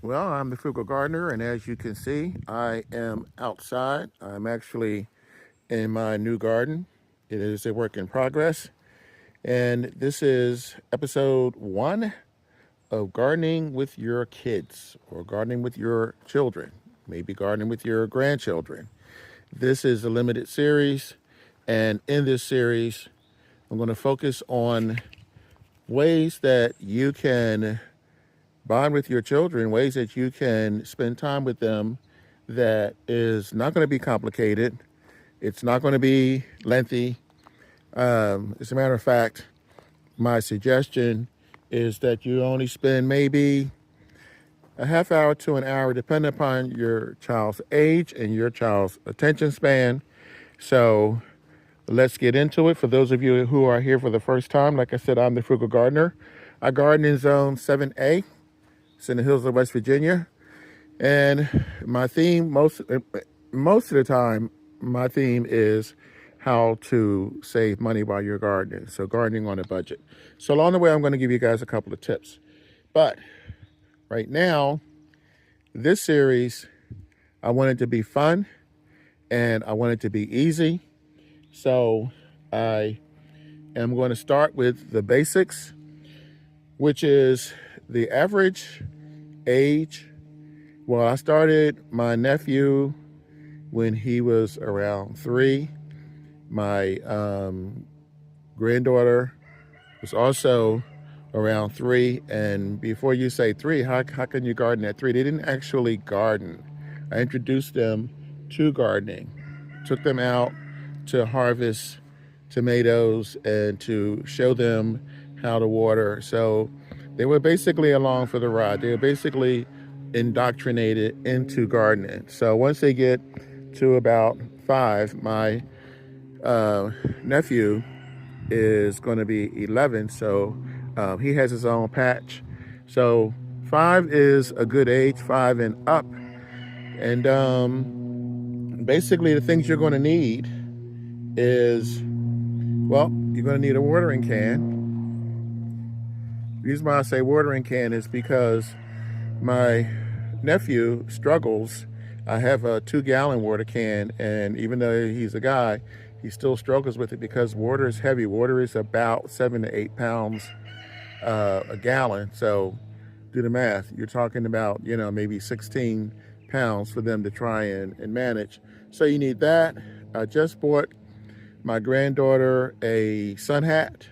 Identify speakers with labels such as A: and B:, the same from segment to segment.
A: Well, I'm the Frugal Gardener, and as you can see, I am outside. I'm actually in my new garden. It is a work in progress, and this is episode 1 of gardening with your kids or gardening with your children, maybe gardening with your grandchildren. This is a limited series, and in this series, I'm going to focus on ways that you can bond with your children, ways that you can spend time with them that is not going to be complicated. It's not going to be lengthy. As a matter of fact, my suggestion is that you only spend maybe a half hour to an hour, depending upon your child's age and your child's attention span. So let's get into it. For those of you who are here for the first time, like I said, I'm the Frugal Gardener. I garden in Zone 7A. It's in the hills of West Virginia. And my theme, most of the time, my theme is how to save money while you're gardening. So gardening on a budget. So along the way, I'm going to give you guys a couple of tips. But right now, this series, I want it to be fun and I want it to be easy. So I am going to start with the basics, which is the average age. Well, I started my nephew when he was around 3. My granddaughter was also around 3. And before you say 3, how can you garden at 3? They didn't actually garden. I introduced them to gardening, took them out to harvest tomatoes and to show them how to water. So they were basically along for the ride. They were basically indoctrinated into gardening. So once they get to about 5, my nephew is going to be 11, so he has his own patch. So 5 is a good age, 5 and up. And basically the things you're going to need is, well, you're going to need a watering can. The reason why I say watering can is because my nephew struggles. I have a 2-gallon water can, and even though he's a guy, he still struggles with it because water is heavy. Water is about 7 to 8 pounds a gallon. So do the math. You're talking about, maybe 16 pounds for them to try and manage. So you need that. I just bought my granddaughter a sun hat.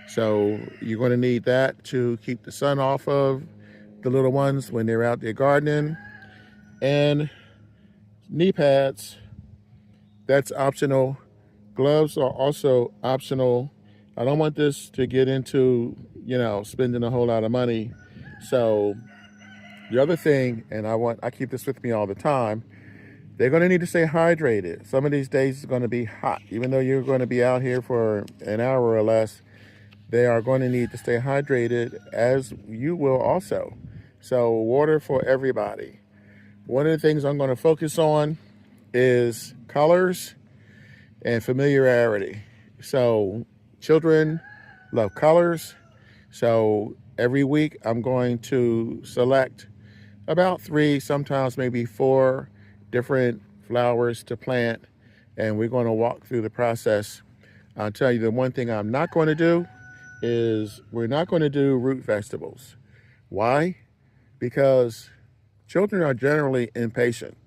A: So you're going to need that to keep the sun off of the little ones when they're out there gardening. And knee pads, that's optional. Gloves are also optional. I don't want this to get into, spending a whole lot of money. So the other thing, and I keep this with me all the time, they're going to need to stay hydrated. Some of these days it's going to be hot. Even though you're going to be out here for an hour or less, they are going to need to stay hydrated, as you will also. So water for everybody. One of the things I'm going to focus on is colors and familiarity. So children love colors. So every week I'm going to select about 3, sometimes maybe 4 different flowers to plant. And we're going to walk through the process. I'll tell you the one thing I'm not going to do is we're not going to do root vegetables. Why? Because children are generally impatient.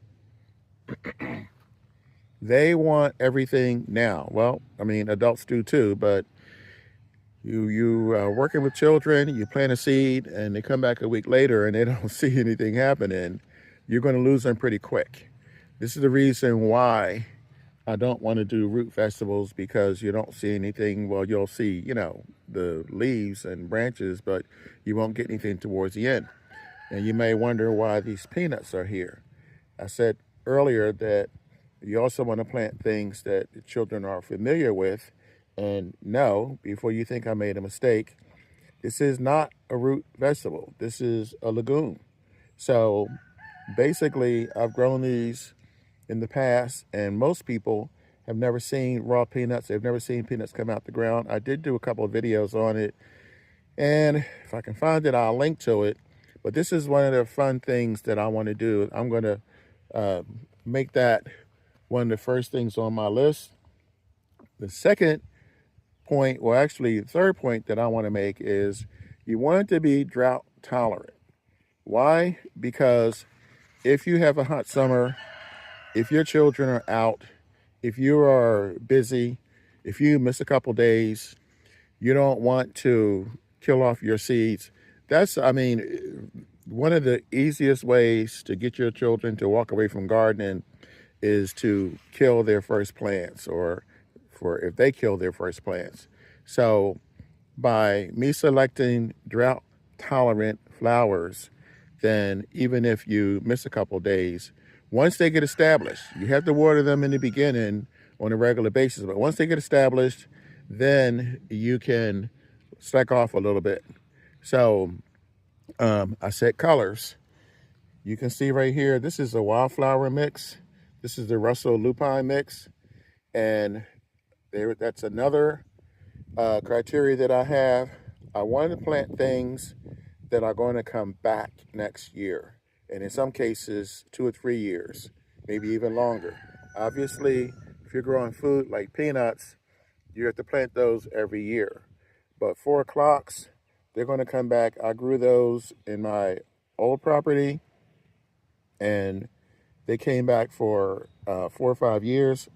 A: They want everything now. Well, I mean, adults do too, but you are working with children, you plant a seed, and they come back a week later and they don't see anything happening. You're going to lose them pretty quick. This is the reason why I don't want to do root vegetables, because you don't see anything. Well, you'll see, the leaves and branches, but you won't get anything towards the end. And you may wonder why these peanuts are here. I said earlier that you also want to plant things that the children are familiar with. And no, before you think I made a mistake, this is not a root vegetable. This is a legume. So basically, I've grown these in the past, and most people have never seen raw peanuts. They've never seen peanuts come out the ground. I did do a couple of videos on it, and if I can find it, I'll link to it. But this is one of the fun things that I want to do. I'm going to make that one of the first things on my list. The second point, well, actually, the third point that I want to make is you want it to be drought tolerant. Why? Because if you have a hot summer, if your children are out, if you are busy, if you miss a couple days, you don't want to kill off your seeds. That's, I mean, one of the easiest ways to get your children to walk away from gardening is to kill their first plants, or for if they kill their first plants. So by me selecting drought tolerant flowers, then even if you miss a couple days, once they get established, you have to water them in the beginning on a regular basis, but once they get established, then you can slack off a little bit. So I set colors. You can see right here, this is a wildflower mix. This is the Russell lupine mix. And that's another criteria that I have. I want to plant things that are going to come back next year. And in some cases, 2 or 3 years, maybe even longer. Obviously, if you're growing food like peanuts, you have to plant those every year. But 4 o'clocks, they're going to come back. I grew those in my old property, and they came back for 4 or 5 years.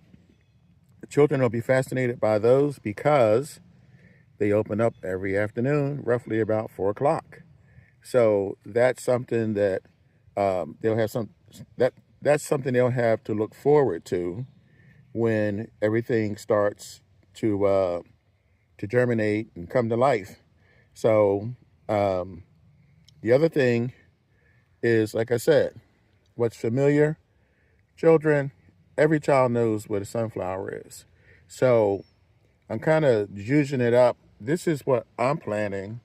A: The children will be fascinated by those because they open up every afternoon, roughly about 4 o'clock. So that's something that they'll have that's something they'll have to look forward to when everything starts to germinate and come to life. So the other thing is, like I said, what's familiar, children, every child knows what a sunflower is. So I'm kind of juicing it up. This is what I'm planting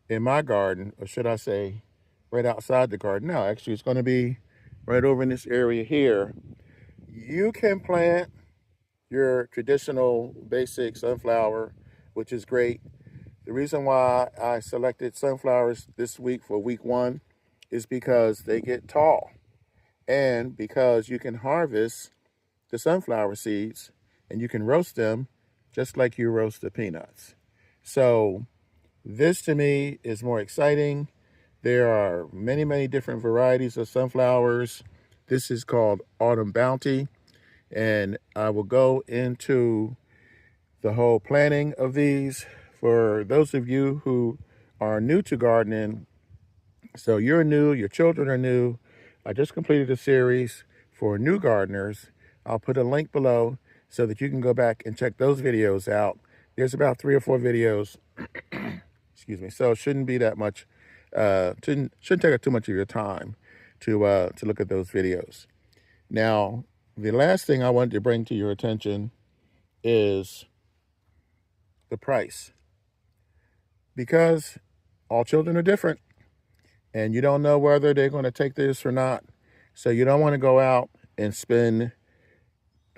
A: in my garden, or should I say right outside the garden. No, actually it's going to be right over in this area here. You can plant your traditional basic sunflower, which is great. The reason why I selected sunflowers this week for week 1 is because they get tall, and because you can harvest the sunflower seeds and you can roast them just like you roast the peanuts. So this to me is more exciting. There are many, many different varieties of sunflowers. This is called Autumn Bounty, and I will go into the whole planting of these for those of you who are new to gardening. So you're new, your children are new. I just completed a series for new gardeners. I'll put a link below so that you can go back and check those videos out. There's about 3 or 4 videos, excuse me, so it shouldn't be that much, shouldn't take up too much of your time to look at those videos. Now, the last thing I wanted to bring to your attention is the price. Because all children are different, and you don't know whether they're going to take this or not. So you don't want to go out and spend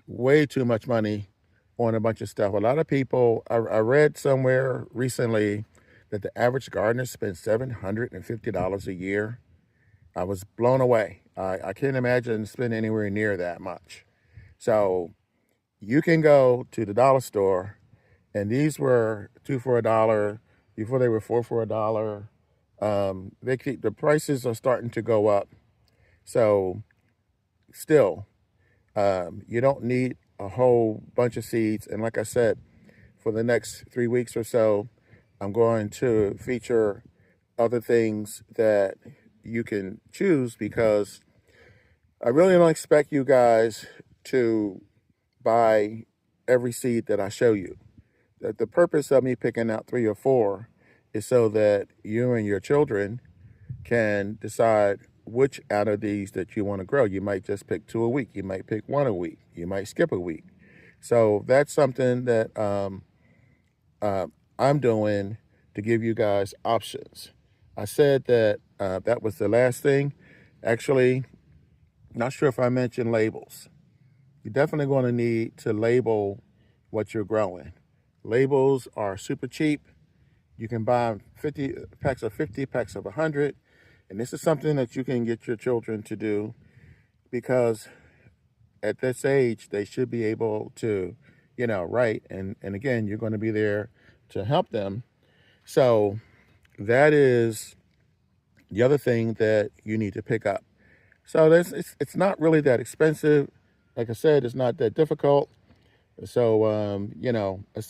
A: way too much money on a bunch of stuff. A lot of people, I read somewhere recently that the average gardener spends $750 a year. I was blown away. I can't imagine spending anywhere near that much. So you can go to the dollar store, and these were 2 for $1. Before they were 4 for $1. The prices are starting to go up. So still, you don't need a whole bunch of seeds. And like I said, for the next 3 weeks or so, I'm going to feature other things that you can choose, because I really don't expect you guys to buy every seed that I show you. The purpose of me picking out 3 or 4 is so that you and your children can decide which out of these that you want to grow. You might just pick 2 a week. You might pick 1 a week. You might skip a week. So that's something that I'm doing to give you guys options. I said that that was the last thing. Actually, not sure if I mentioned labels. You're definitely going to need to label what you're growing. Labels are super cheap, You can buy 50 packs of 50, packs of 100. And this is something that you can get your children to do, because at this age, they should be able to, write. And again, you're going to be there to help them. So that is the other thing that you need to pick up. So it's not really that expensive. Like I said, it's not that difficult. So,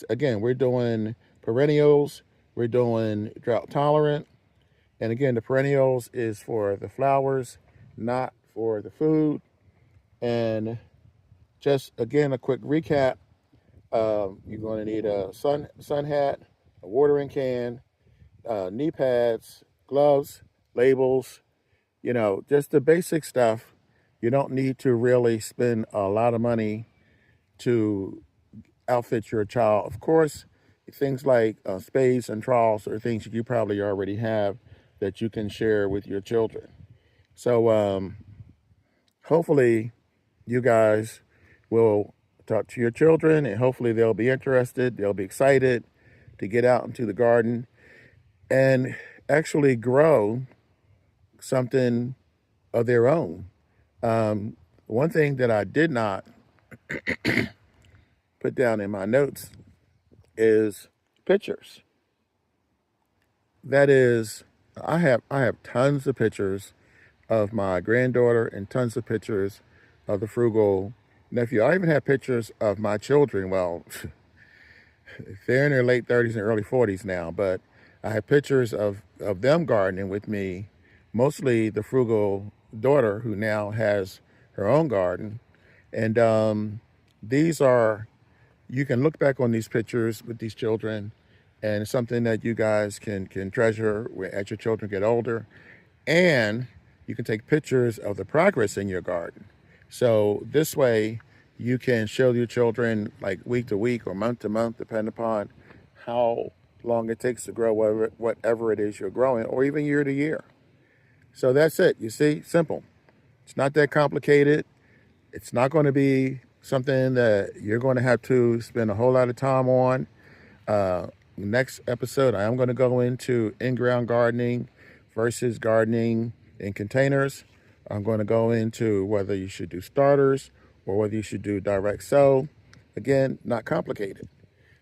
A: again, we're doing perennials. We're doing drought tolerant. And again, the perennials is for the flowers, not for the food. And just, again, a quick recap. You're going to need a sun hat, a watering can, knee pads, gloves, labels, just the basic stuff. You don't need to really spend a lot of money to outfit your child. Of course, things like spades and trowels are things that you probably already have that you can share with your children. So hopefully you guys will talk to your children, and hopefully they'll be interested, they'll be excited to get out into the garden and actually grow something of their own. One thing that I did not put down in my notes is pictures. That is, I have tons of pictures of my granddaughter and tons of pictures of the frugal nephew. I even have pictures of my children. Well, they're in their late 30s and early 40s now, but I have pictures of them gardening with me, mostly the frugal daughter who now has her own garden. And these are, you can look back on these pictures with these children, and it's something that you guys can treasure as your children get older. And you can take pictures of the progress in your garden. So this way you can show your children like week to week or month to month, depending upon how long it takes to grow whatever it is you're growing, or even year to year. So that's it. You see, simple. It's not that complicated. It's not going to be something that you're going to have to spend a whole lot of time on. Next episode, I am going to go into in-ground gardening versus gardening in containers. I'm going to go into whether you should do starters or whether you should do direct sow. Again, not complicated.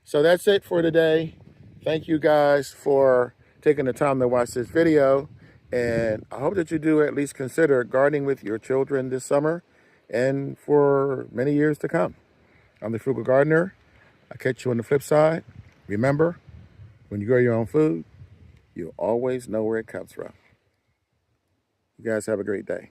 A: So that's it for today. Thank you guys for taking the time to watch this video. And I hope that you do at least consider gardening with your children this summer and for many years to come. I'm the Frugal Gardener. I'll catch you on the flip side. Remember, when you grow your own food, you'll always know where it comes from. You guys have a great day.